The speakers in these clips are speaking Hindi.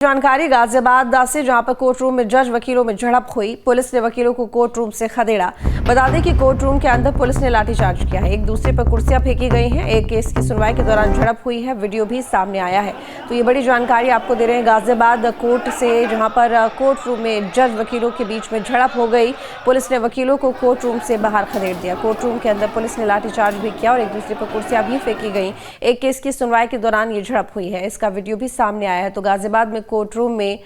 जानकारी गाजियाबाद से, जहां पर कोर्ट रूम में जज वकीलों में झड़प हुई। पुलिस ने वकीलों को कोर्ट रूम से खदेड़ा। बता दें कि कोर्ट रूम के अंदर पुलिस ने लाठीचार्ज किया है। एक दूसरे पर कुर्सियां फेंकी गई हैं। एक केस की सुनवाई के दौरान झड़प हुई है, वीडियो भी सामने आया है। तो ये बड़ी जानकारी आपको दे रहे हैं गाजियाबाद कोर्ट से, जहाँ पर कोर्ट रूम में जज वकीलों के बीच में झड़प हो गई। पुलिस ने वकीलों को कोर्ट रूम से बाहर खदेड़ दिया। कोर्ट रूम के अंदर पुलिस ने लाठीचार्ज भी किया और एक दूसरे पर कुर्सियां भी फेंकी गई। एक केस की सुनवाई के दौरान ये झड़प हुई है, इसका वीडियो भी सामने आया है। तो गाजियाबाद में कोर्ट रूम में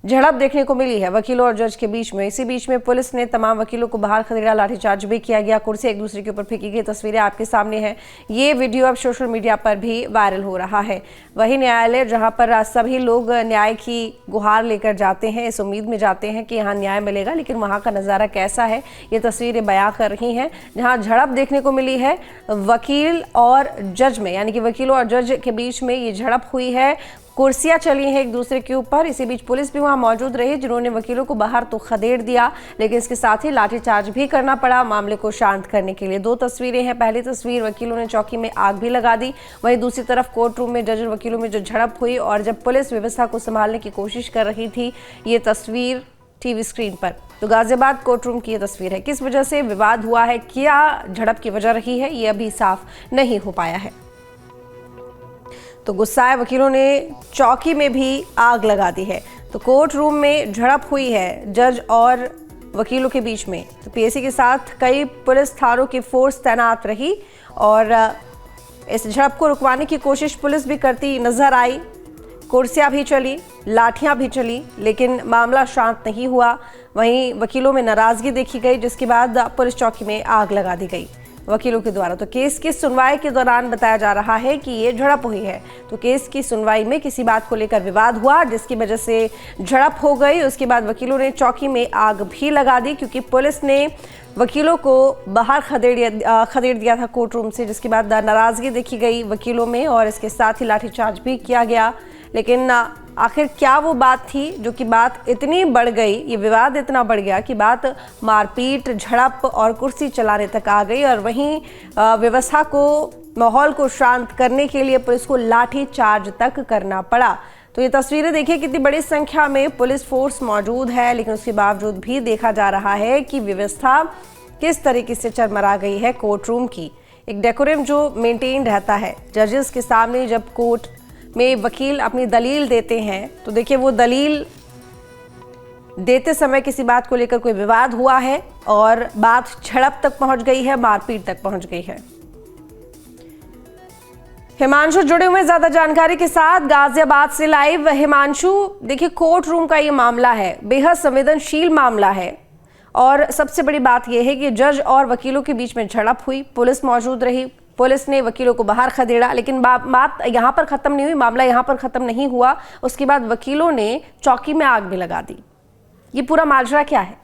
झड़प देखने को मिली है वकीलों और जज के बीच में। इसी बीच में पुलिस ने तमाम वकीलों को बाहर खदेड़ा, लाठीचार्ज भी किया गया, कुर्सी एक दूसरे के ऊपर फेंकी गई। तस्वीरें आपके सामने हैं। ये वीडियो अब सोशल मीडिया पर भी वायरल हो रहा है। वही न्यायालय जहां पर सभी लोग न्याय की गुहार लेकर जाते हैं, इस उम्मीद में जाते हैं कि यहाँ न्याय मिलेगा, लेकिन वहाँ का नज़ारा कैसा है ये तस्वीरें बयां कर रही हैं। जहाँ झड़प देखने को मिली है वकील और जज में, यानी कि वकीलों और जज के बीच में ये झड़प हुई है। कुर्सियां चली हैं एक दूसरे के ऊपर। इसी बीच पुलिस भी वहां मौजूद रही, जिन्होंने वकीलों को बाहर तो खदेड़ दिया, लेकिन इसके साथ ही लाठीचार्ज भी करना पड़ा मामले को शांत करने के लिए। दो तस्वीरें हैं। पहली तस्वीर, वकीलों ने चौकी में आग भी लगा दी। वहीं दूसरी तरफ कोर्ट रूम में जज और वकीलों में जो झड़प हुई और जब पुलिस व्यवस्था को संभालने की कोशिश कर रही थी, ये तस्वीर टीवी स्क्रीन पर। तो गाजियाबाद कोर्ट रूम की ये तस्वीर है। किस वजह से विवाद हुआ है, क्या झड़प की वजह रही है, ये अभी साफ नहीं हो पाया है। तो गुस्साए वकीलों ने चौकी में भी आग लगा दी है। तो कोर्ट रूम में झड़प हुई है जज और वकीलों के बीच में। तो पीएसी के साथ कई पुलिस थानों की फोर्स तैनात रही और इस झड़प को रुकवाने की कोशिश पुलिस भी करती नजर आई। कुर्सियां भी चली, लाठियां भी चली, लेकिन मामला शांत नहीं हुआ। वहीं वकीलों में नाराजगी देखी गई, जिसके बाद पुलिस चौकी में आग लगा दी गई वकीलों के द्वारा। तो केस की सुनवाई के दौरान बताया जा रहा है कि ये झड़प हुई है। तो केस की सुनवाई में किसी बात को लेकर विवाद हुआ, जिसकी वजह से झड़प हो गई। उसके बाद वकीलों ने चौकी में आग भी लगा दी, क्योंकि पुलिस ने वकीलों को बाहर खदेड़ दिया था कोर्ट रूम से, जिसके बाद नाराजगी देखी गई वकीलों में और इसके साथ ही लाठीचार्ज भी किया गया। लेकिन आखिर क्या वो बात थी जो कि बात इतनी बढ़ गई, ये विवाद इतना बढ़ गया कि बात मारपीट, झड़प और कुर्सी चलाने तक आ गई। और वहीं व्यवस्था को, माहौल को शांत करने के लिए पुलिस को लाठी चार्ज तक करना पड़ा। तो ये तस्वीरें देखिए, कितनी बड़ी संख्या में पुलिस फोर्स मौजूद है, लेकिन उसके बावजूद भी देखा जा रहा है कि व्यवस्था किस तरीके से चरमरा गई है कोर्ट रूम की। एक डेकोरम जो मेंटेन रहता है, जजेस के सामने जब कोर्ट में वकील अपनी दलील देते हैं, तो देखिए वो दलील देते समय किसी बात को लेकर कोई विवाद हुआ है और बात झड़प तक पहुंच गई है, मारपीट तक पहुंच गई है। हिमांशु जुड़े हुए ज्यादा जानकारी के साथ गाजियाबाद से लाइव। हिमांशु, देखिए कोर्ट रूम का ये मामला है, बेहद संवेदनशील मामला है और सबसे बड़ी बात यह है कि जज और वकीलों के बीच में झड़प हुई, पुलिस मौजूद रही, पुलिस ने वकीलों को बाहर खदेड़ा, लेकिन बात यहाँ पर खत्म नहीं हुई, मामला यहाँ पर खत्म नहीं हुआ। उसके बाद वकीलों ने चौकी में आग भी लगा दी। ये पूरा माजरा क्या है?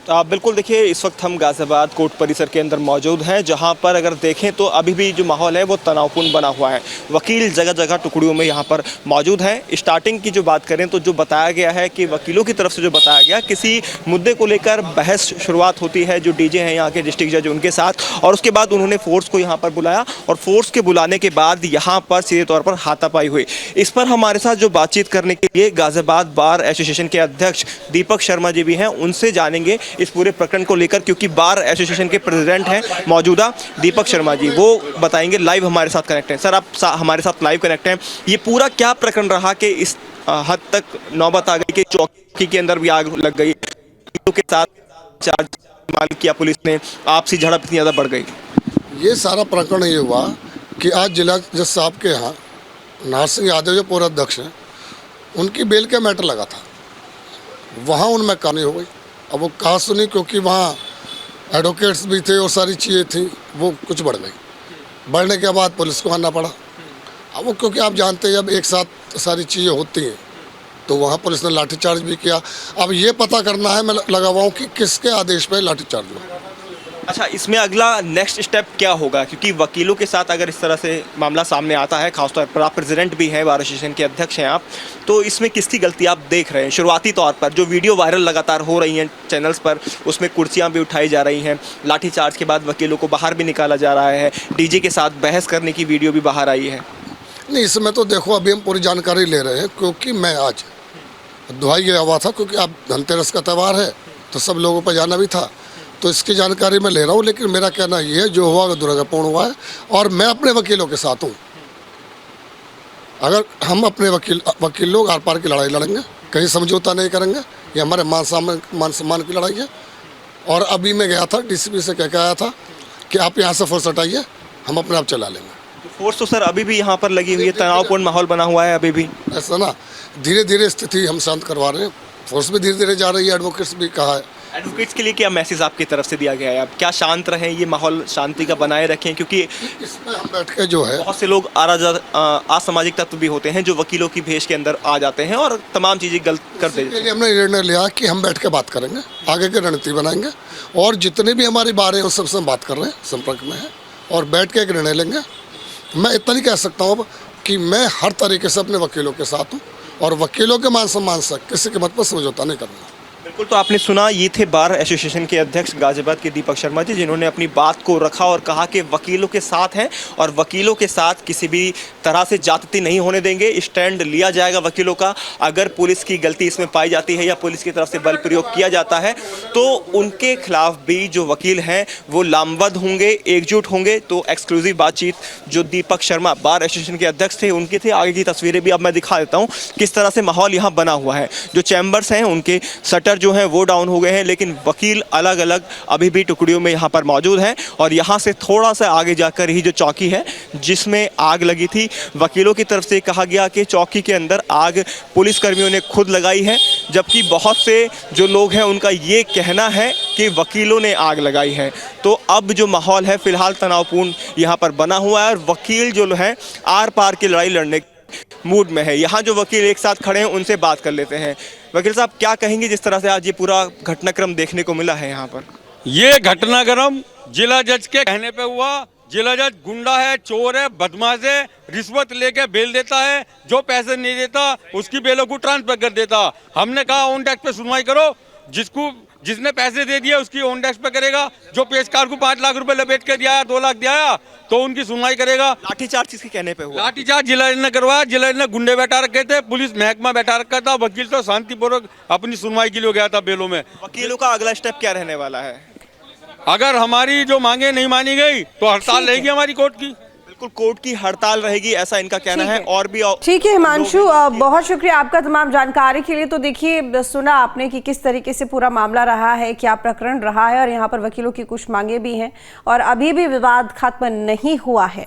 बिल्कुल, देखिए इस वक्त हम गाजियाबाद कोर्ट परिसर के अंदर मौजूद हैं, जहां पर अगर देखें तो अभी भी जो माहौल है वो तनावपूर्ण बना हुआ है। वकील जगह जगह टुकड़ियों में यहां पर मौजूद हैं। स्टार्टिंग की जो बात करें तो जो बताया गया है कि वकीलों की तरफ से जो बताया गया, किसी मुद्दे को लेकर बहस शुरुआत होती है जो डीजे हैं यहाँ के डिस्ट्रिक्ट जज उनके साथ, और उसके बाद उन्होंने फोर्स को यहाँ पर बुलाया और फोर्स के बुलाने के बाद यहाँ पर सीधे तौर पर हाथापाई हुई। इस पर हमारे साथ जो बातचीत करने के लिए गाजियाबाद बार एसोसिएशन के अध्यक्ष दीपक शर्मा जी भी हैं, उनसे जानेंगे इस पूरे प्रकरण को लेकर, क्योंकि बार एसोसिएशन के प्रेसिडेंट हैं मौजूदा दीपक शर्मा जी, वो बताएंगे। लाइव हमारे साथ कनेक्ट हैं। सर, आप हमारे साथ लाइव कनेक्ट हैं। ये पूरा क्या प्रकरण रहा कि इस हद तक नौबत आ गई कि चौकी के अंदर भी आग लग गई, के साथ चार्ज इस्तेमाल किया पुलिस ने, आपसी झड़प इतनी ज़्यादा बढ़ गई? ये सारा प्रकरण ये हुआ कि आज जिला जज साहब के यहाँ नाथ सिंह यादव जो पूर्व अध्यक्ष हैं, उनकी बेल का मैटर लगा था, वहाँ उनमें कहानी हो गई। अब वो कहा सुनी, क्योंकि वहाँ एडवोकेट्स भी थे और सारी चीज़ें थी, वो कुछ बढ़ गई। बढ़ने के बाद पुलिस को आना पड़ा। अब वो, क्योंकि आप जानते हैं जब एक साथ सारी चीज़ें होती हैं, तो वहाँ पुलिस ने लाठीचार्ज भी किया। अब ये पता करना है, मैं लगा हुआ हूँ कि किसके आदेश पर लाठीचार्ज हुआ। अच्छा, इसमें अगला नेक्स्ट स्टेप क्या होगा? क्योंकि वकीलों के साथ अगर इस तरह से मामला सामने आता है, खासतौर पर आप प्रेसिडेंट भी हैं, बार एसोसिएशन के अध्यक्ष हैं आप, तो इसमें किसकी गलती आप देख रहे हैं? शुरुआती तौर पर जो वीडियो वायरल लगातार हो रही हैं चैनल्स पर, उसमें कुर्सियां भी उठाई जा रही हैं, लाठीचार्ज के बाद वकीलों को बाहर भी निकाला जा रहा है, डीजे के साथ बहस करने की वीडियो भी बाहर आई है। नहीं, इसमें तो देखो अभी हम पूरी जानकारी ले रहे हैं, क्योंकि मैं आज दुहाई गया हुआ था, क्योंकि अब धनतेरस का त्यौहार है तो सब लोगों पर जाना भी था, तो इसकी जानकारी मैं ले रहा हूँ। लेकिन मेरा कहना ये है, जो हुआ वो दुर्भाग्यपूर्ण हुआ है और मैं अपने वकीलों के साथ हूँ। अगर हम अपने वकील लोग आर पार की लड़ाई लड़ेंगे, कहीं समझौता नहीं करेंगे, ये हमारे मान सम्मान की लड़ाई है। और अभी मैं गया था डीसीपी से कह के आया था कि आप यहाँ से फोर्स हटाइए, हम अपने आप चला लेंगे। फोर्स तो सर अभी भी यहाँ पर लगी हुई है, तनावपूर्ण माहौल बना हुआ है अभी भी। ऐसा ना, धीरे धीरे स्थिति हम शांत करवा रहे हैं, फोर्स भी धीरे धीरे जा रही है, एडवोकेट्स भी कहा है। एडवोकेट्स के लिए क्या मैसेज आपकी तरफ से दिया गया है? आप क्या शांत रहें, ये माहौल शांति का बनाए रखें, क्योंकि इसमें हम बैठ के जो है, बहुत से लोग असामाजिक तत्व भी होते हैं जो वकीलों की भेष के अंदर आ जाते हैं और तमाम चीज़ें गलत कर देते हैं। इसलिए हमने निर्णय लिया कि हम बैठ के बात करेंगे, आगे की रणनीति बनाएंगे और जितने भी हमारी बार हैं उन सबसे हम बात कर रहे हैं, संपर्क में है और बैठ के एक निर्णय लेंगे। मैं इतना नहीं कह सकता हूँ अब कि मैं हर तरीके से अपने वकीलों के साथ हूँ और वकीलों के मान सम्मान से किसी के मत पर समझौता नहीं करना। बिल्कुल, तो आपने सुना, ये थे बार एसोसिएशन के अध्यक्ष गाजियाबाद के दीपक शर्मा जी, जिन्होंने अपनी बात को रखा और कहा कि वकीलों के साथ हैं और वकीलों के साथ किसी भी तरह से जाति नहीं होने देंगे, स्टैंड लिया जाएगा वकीलों का। अगर पुलिस की गलती इसमें पाई जाती है या पुलिस की तरफ से बल प्रयोग किया जाता है तो उनके खिलाफ भी जो वकील हैं वो लामबद्ध होंगे, एकजुट होंगे। तो एक्सक्लूसिव बातचीत जो दीपक शर्मा बार एसोसिएशन के अध्यक्ष थे उनकी थी। आगे की तस्वीरें भी अब मैं दिखा देता हूँ किस तरह से माहौल यहाँ बना हुआ है। जो चैम्बर्स हैं उनके शटर जो हैं वो डाउन हो गए हैं, लेकिन वकील अलग अलग अभी भी टुकड़ियों में यहाँ पर मौजूद हैं। और यहाँ से थोड़ा सा आगे जाकर ही जो चौकी है जिसमें आग लगी थी, वकीलों की तरफ से कहा गया कि चौकी के अंदर आग पुलिसकर्मियों ने खुद लगाई है, जबकि बहुत से जो लोग हैं उनका ये कहना है कि वकीलों ने आग लगाई है। तो अब जो माहौल है फिलहाल तनावपूर्ण यहाँ पर बना हुआ है और वकील जो है आर पार की लड़ाई लड़ने मूड में है। यहाँ जो वकील एक साथ खड़े हैं उनसे बात कर लेते हैं। वकील साहब, क्या कहेंगे जिस तरह से आज ये पूरा घटनाक्रम देखने को मिला है यहाँ पर? ये घटनाक्रम जिला जज के कहने पे हुआ। जिला जज गुंडा है, चोर है, बदमाश है, रिश्वत लेके बेल देता है, जो पैसे नहीं देता उसकी बेलों को ट्रांसफर कर देता। हमने कहा ऑन टैक्स पे सुनवाई करो, जिसने पैसे दे दिए उसकी ऑन टैक्स पे करेगा। जो पेशकार को 5 लाख रुपए लपेट के दिया, 2 लाख दिया तो उनकी सुनवाई करेगा। लाठीचार्ज किसके कहने पे हुआ? लाठीचार्ज जिला जज ने करवाया। जिला जज ने गुंडे बैठा रखे थे, पुलिस महकमा बैठा रखा था, वकील तो शांतिपूर्वक अपनी सुनवाई के लिए गया था बेलों में। वकीलों का अगला स्टेप क्या रहने वाला है? अगर हमारी जो मांगे नहीं मानी गई तो हड़ताल रहेगी हमारी कोर्ट की। बिल्कुल, कोर्ट की हड़ताल रहेगी, ऐसा इनका कहना है। और भी ठीक है हिमांशु, बहुत शुक्रिया आपका तमाम जानकारी के लिए। तो देखिए, सुना आपने कि किस तरीके से पूरा मामला रहा है, क्या प्रकरण रहा है और यहाँ पर वकीलों की कुछ मांगे भी हैं और अभी भी विवाद खत्म नहीं हुआ है।